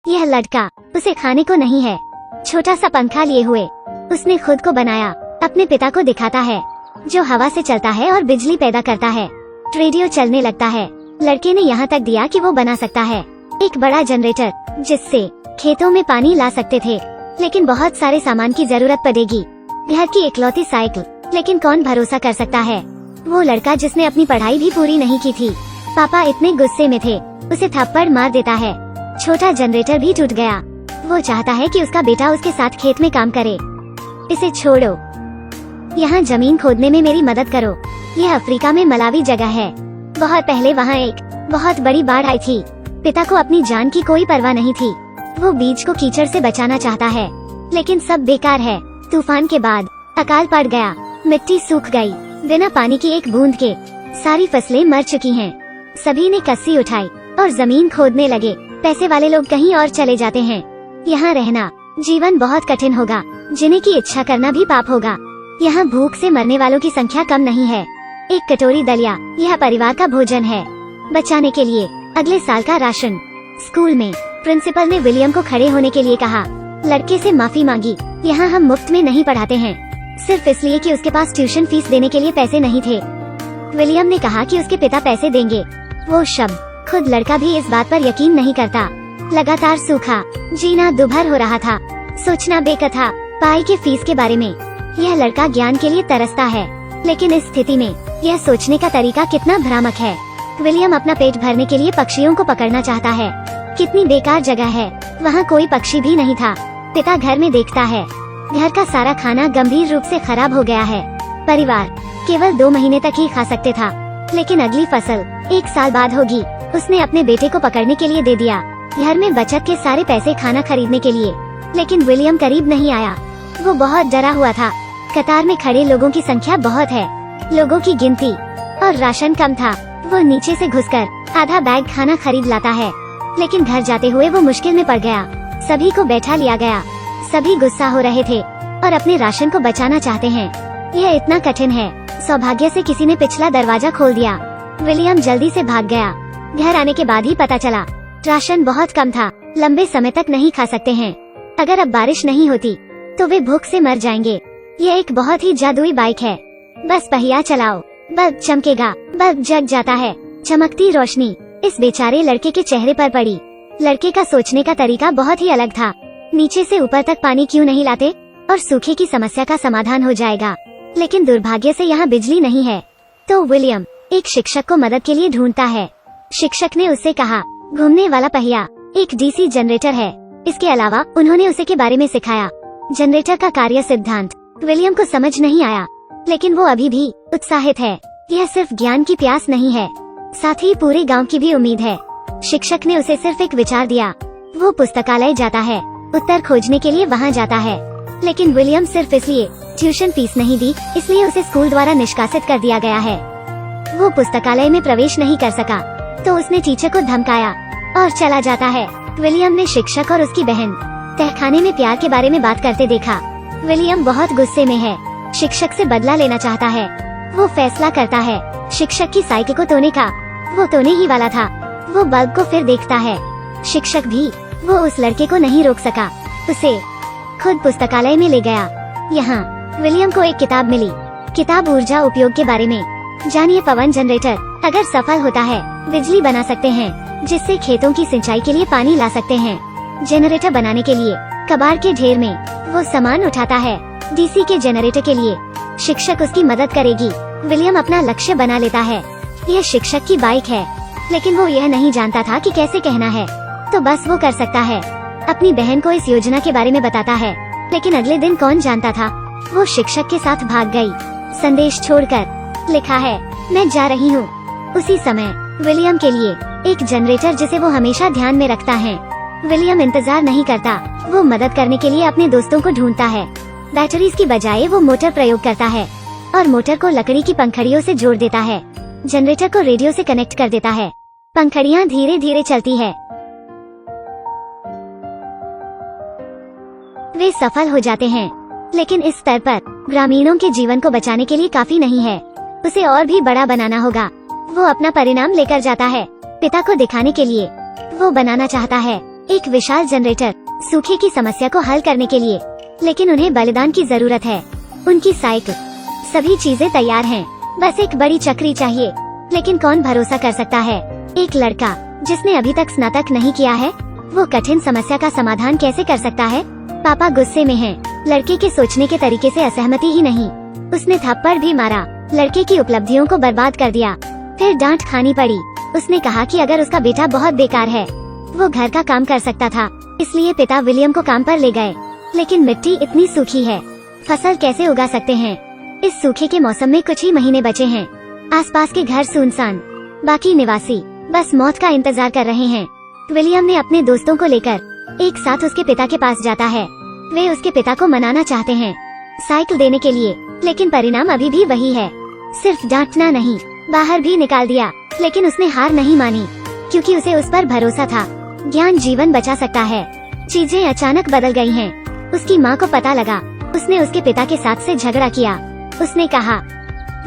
यह लड़का उसे खाने को नहीं है। छोटा सा पंखा लिए हुए उसने खुद को बनाया, अपने पिता को दिखाता है जो हवा से चलता है और बिजली पैदा करता है। रेडियो चलने लगता है। लड़के ने यहाँ तक दिया कि वो बना सकता है एक बड़ा जनरेटर जिससे खेतों में पानी ला सकते थे, लेकिन बहुत सारे सामान की जरूरत पड़ेगी। घर की इकलौती साइकिल, लेकिन कौन भरोसा कर सकता है। वो लड़का जिसने अपनी पढ़ाई भी पूरी नहीं की थी। पापा इतने गुस्से में थे उसे थप्पड़ मार देता है। छोटा जनरेटर भी टूट गया। वो चाहता है कि उसका बेटा उसके साथ खेत में काम करे। इसे छोड़ो, यहाँ जमीन खोदने में मेरी मदद करो। यह अफ्रीका में मलावी जगह है। बहुत पहले वहाँ एक बहुत बड़ी बाढ़ आई थी। पिता को अपनी जान की कोई परवाह नहीं थी। वो बीज को कीचड़ से बचाना चाहता है, लेकिन सब बेकार है। तूफान के बाद अकाल पड़ गया, मिट्टी सूख गई। बिना पानी की एक बूंद के सारी फसलें मर चुकी हैं। सभी ने कस्सी उठाई और जमीन खोदने लगे। पैसे वाले लोग कहीं और चले जाते हैं। यहाँ रहना जीवन बहुत कठिन होगा। जीने की इच्छा करना भी पाप होगा। यहाँ भूख से मरने वालों की संख्या कम नहीं है। एक कटोरी दलिया यह परिवार का भोजन है। बचाने के लिए अगले साल का राशन। स्कूल में प्रिंसिपल ने विलियम को खड़े होने के लिए कहा। लड़के से माफी मांगी। यहाँ हम मुफ्त में नहीं पढ़ाते हैं, सिर्फ इसलिए कि उसके पास ट्यूशन फीस देने के लिए पैसे नहीं थे। विलियम ने कहा कि उसके पिता पैसे देंगे। वो शब्द खुद लड़का भी इस बात पर यकीन नहीं करता। लगातार सूखा, जीना दुभर हो रहा था, सोचना बेकथा पाई के फीस के बारे में। यह लड़का ज्ञान के लिए तरसता है, लेकिन इस स्थिति में यह सोचने का तरीका कितना भ्रामक है। विलियम अपना पेट भरने के लिए पक्षियों को पकड़ना चाहता है। कितनी बेकार जगह है, वहाँ कोई पक्षी भी नहीं था। पिता घर में देखता है, घर का सारा खाना गंभीर रूप से खराब हो गया है। परिवार केवल 2 महीने तक ही खा सकते था, लेकिन अगली फसल 1 साल बाद होगी। उसने अपने बेटे को पकड़ने के लिए दे दिया, घर में बचत के सारे पैसे खाना खरीदने के लिए। लेकिन विलियम करीब नहीं आया। वो बहुत डरा हुआ था। कतार में खड़े लोगों की संख्या बहुत है, लोगों की गिनती और राशन कम था। वो नीचे से घुसकर आधा बैग खाना खरीद लाता है, लेकिन घर जाते हुए वो मुश्किल में पड़ गया। सभी को बैठा लिया गया। सभी गुस्सा हो रहे थे और अपने राशन को बचाना चाहते हैं। यह इतना कठिन है। सौभाग्य से किसी ने पिछला दरवाजा खोल दिया। विलियम जल्दी से भाग गया। घर आने के बाद ही पता चला राशन बहुत कम था। लंबे समय तक नहीं खा सकते हैं। अगर अब बारिश नहीं होती तो वे भूख से मर जाएंगे। यह एक बहुत ही जादुई बाइक है। बस पहिया चलाओ, बल्ब चमकेगा। बल्ब जग जाता है। चमकती रोशनी इस बेचारे लड़के के चेहरे पर पड़ी। लड़के का सोचने का तरीका बहुत ही अलग था। नीचे से ऊपर तक पानी क्यों नहीं लाते और सूखे की समस्या का समाधान हो जाएगा। लेकिन दुर्भाग्य से यहाँ बिजली नहीं है। तो विलियम एक शिक्षक को मदद के लिए ढूंढता है। शिक्षक ने उससे कहा, घूमने वाला पहिया एक डीसी जनरेटर है। इसके अलावा उन्होंने उसे के बारे में सिखाया। जनरेटर का कार्य सिद्धांत विलियम को समझ नहीं आया, लेकिन वो अभी भी उत्साहित है। यह सिर्फ ज्ञान की प्यास नहीं है, साथ ही पूरे गांव की भी उम्मीद है। शिक्षक ने उसे सिर्फ एक विचार दिया। वो पुस्तकालय जाता है, उत्तर खोजने के लिए वहाँ जाता है। लेकिन विलियम सिर्फ इसलिए ट्यूशन फीस नहीं दी, इसलिए उसे स्कूल द्वारा निष्कासित कर दिया गया है। वो पुस्तकालय में प्रवेश नहीं कर सका, तो उसने टीचर को धमकाया और चला जाता है। विलियम ने शिक्षक और उसकी बहन तहखाने में प्यार के बारे में बात करते देखा। विलियम बहुत गुस्से में है। शिक्षक से बदला लेना चाहता है। वो फैसला करता है शिक्षक की साइकिल को तोड़ने का। वो तोड़ने ही वाला था। वो बल्ब को फिर देखता है। शिक्षक भी। वो उस लड़के को नहीं रोक सका, उसे खुद पुस्तकालय में ले गया। यहाँ विलियम को एक किताब मिली। किताब ऊर्जा उपयोग के बारे में। जानिए, पवन जनरेटर अगर सफल होता है बिजली बना सकते हैं, जिससे खेतों की सिंचाई के लिए पानी ला सकते हैं। जनरेटर बनाने के लिए कबाड़ के ढेर में वो सामान उठाता है। डीसी के जनरेटर के लिए शिक्षक उसकी मदद करेगी। विलियम अपना लक्ष्य बना लेता है। यह शिक्षक की बाइक है, लेकिन वो यह नहीं जानता था कि कैसे कहना है, तो बस वो कर सकता है। अपनी बहन को इस योजना के बारे में बताता है, लेकिन अगले दिन कौन जानता था वो शिक्षक के साथ भाग गई, संदेश छोड़कर। लिखा है, मैं जा रही हूँ। उसी समय विलियम के लिए एक जनरेटर जिसे वो हमेशा ध्यान में रखता है। विलियम इंतजार नहीं करता। वो मदद करने के लिए अपने दोस्तों को ढूंढता है। बैटरीज की बजाय वो मोटर प्रयोग करता है और मोटर को लकड़ी की पंखड़ियों से जोड़ देता है। जनरेटर को रेडियो से कनेक्ट कर देता है। पंखड़ियाँ धीरे धीरे चलती है। वे सफल हो जाते हैं, लेकिन इस स्तर पर ग्रामीणों के जीवन को बचाने के लिए काफी नहीं है। उसे और भी बड़ा बनाना होगा। वो अपना परिणाम लेकर जाता है पिता को दिखाने के लिए। वो बनाना चाहता है एक विशाल जनरेटर, सूखे की समस्या को हल करने के लिए। लेकिन उन्हें बलिदान की जरूरत है। उनकी साइकिल, सभी चीजें तैयार हैं, बस एक बड़ी चक्री चाहिए। लेकिन कौन भरोसा कर सकता है? एक लड़का जिसने अभी तक स्नातक नहीं किया है, वो कठिन समस्या का समाधान कैसे कर सकता है? पापा गुस्से में हैं। लड़के के सोचने के तरीके से असहमति ही नहीं, उसने थप्पड़ भी मारा। लड़के की उपलब्धियों को बर्बाद कर दिया। फिर डांट खानी पड़ी। उसने कहा कि अगर उसका बेटा बहुत बेकार है, वो घर का काम कर सकता था। इसलिए पिता विलियम को काम पर ले गए। लेकिन मिट्टी इतनी सूखी है, फसल कैसे उगा सकते हैं? इस सूखे के मौसम में कुछ ही महीने बचे हैं। आसपास के घर सुनसान, बाकी निवासी बस मौत का इंतजार कर रहे हैं। विलियम ने अपने दोस्तों को लेकर एक साथ उसके पिता के पास जाता है। वे उसके पिता को मनाना चाहते हैं साइकिल देने के लिए, लेकिन परिणाम अभी भी वही है। सिर्फ डांटना नहीं, बाहर भी निकाल दिया। लेकिन उसने हार नहीं मानी, क्योंकि उसे उस पर भरोसा था। ज्ञान जीवन बचा सकता है। चीजें अचानक बदल गई हैं। उसकी माँ को पता लगा। उसने उसके पिता के साथ से झगड़ा किया। उसने कहा,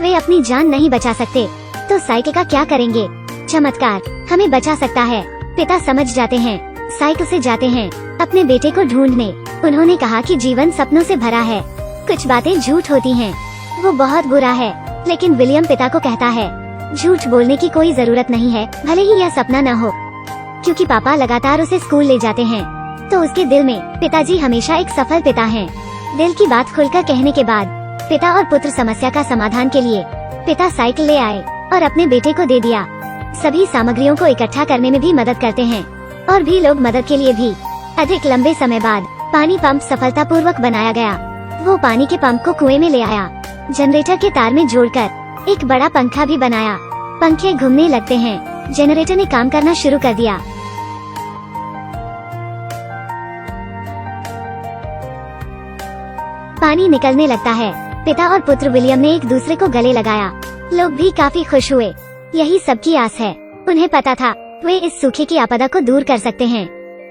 वे अपनी जान नहीं बचा सकते, तो साइकिल का क्या करेंगे? चमत्कार हमें बचा सकता है। पिता समझ जाते हैं, साइकिल से जाते हैं अपने बेटे को ढूंढने। उन्होंने कहा कि जीवन सपनों से भरा है, कुछ बातें झूठ होती हैं, वो बहुत बुरा है। लेकिन विलियम पिता को कहता है, झूठ बोलने की कोई जरूरत नहीं है, भले ही यह सपना न हो। क्योंकि पापा लगातार उसे स्कूल ले जाते हैं, तो उसके दिल में पिताजी हमेशा एक सफल पिता हैं। दिल की बात खुलकर कहने के बाद पिता और पुत्र समस्या का समाधान के लिए पिता साइकिल ले आए और अपने बेटे को दे दिया। सभी सामग्रियों को इकट्ठा करने में भी मदद करते हैं, और भी लोग मदद के लिए भी। अधिक लंबे समय बाद पानी पंप सफलतापूर्वक बनाया गया। वो पानी के पंप को कुएं में ले आया, जनरेटर के तार में जोड़कर एक बड़ा पंखा भी बनाया। पंखे घूमने लगते हैं। जनरेटर ने काम करना शुरू कर दिया। पानी निकलने लगता है। पिता और पुत्र विलियम ने एक दूसरे को गले लगाया। लोग भी काफी खुश हुए। यही सबकी आस है। उन्हें पता था वे इस सूखे की आपदा को दूर कर सकते हैं।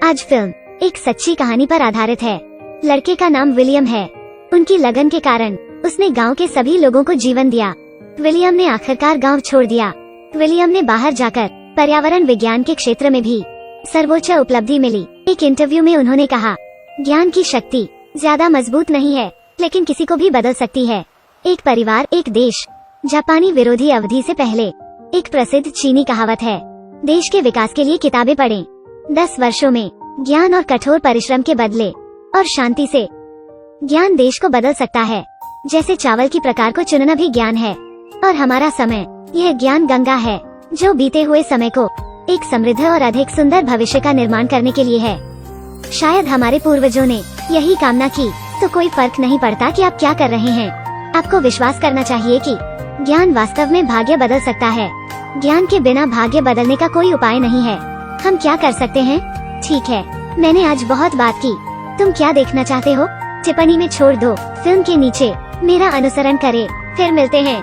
आज फिल्म एक सच्ची कहानी पर आधारित है। लड़के का नाम विलियम है। उनकी लगन के कारण उसने गांव के सभी लोगों को जीवन दिया। विलियम ने आखिरकार गांव छोड़ दिया। विलियम ने बाहर जाकर पर्यावरण विज्ञान के क्षेत्र में भी सर्वोच्च उपलब्धि मिली। एक इंटरव्यू में उन्होंने कहा, ज्ञान की शक्ति ज्यादा मजबूत नहीं है, लेकिन किसी को भी बदल सकती है। एक परिवार, एक देश। जापानी विरोधी अवधि से पहले एक प्रसिद्ध चीनी कहावत है, देश के विकास के लिए किताबें पढ़ें। 10 वर्षों में ज्ञान और कठोर परिश्रम के बदले और शांति से ज्ञान देश को बदल सकता है। जैसे चावल की प्रकार को चुनना भी ज्ञान है। और हमारा समय, यह ज्ञान गंगा है, जो बीते हुए समय को एक समृद्ध और अधिक सुंदर भविष्य का निर्माण करने के लिए है। शायद हमारे पूर्वजों ने यही कामना की, तो कोई फर्क नहीं पड़ता कि आप क्या कर रहे हैं। आपको विश्वास करना चाहिए कि ज्ञान वास्तव में भाग्य बदल सकता है। ज्ञान के बिना भाग्य बदलने का कोई उपाय नहीं है। हम क्या कर सकते हैं? ठीक है, मैंने आज बहुत बात की। तुम क्या देखना चाहते हो? टिप्पणी में छोड़ दो। फिल्म के नीचे मेरा अनुसरण करें। फिर मिलते हैं।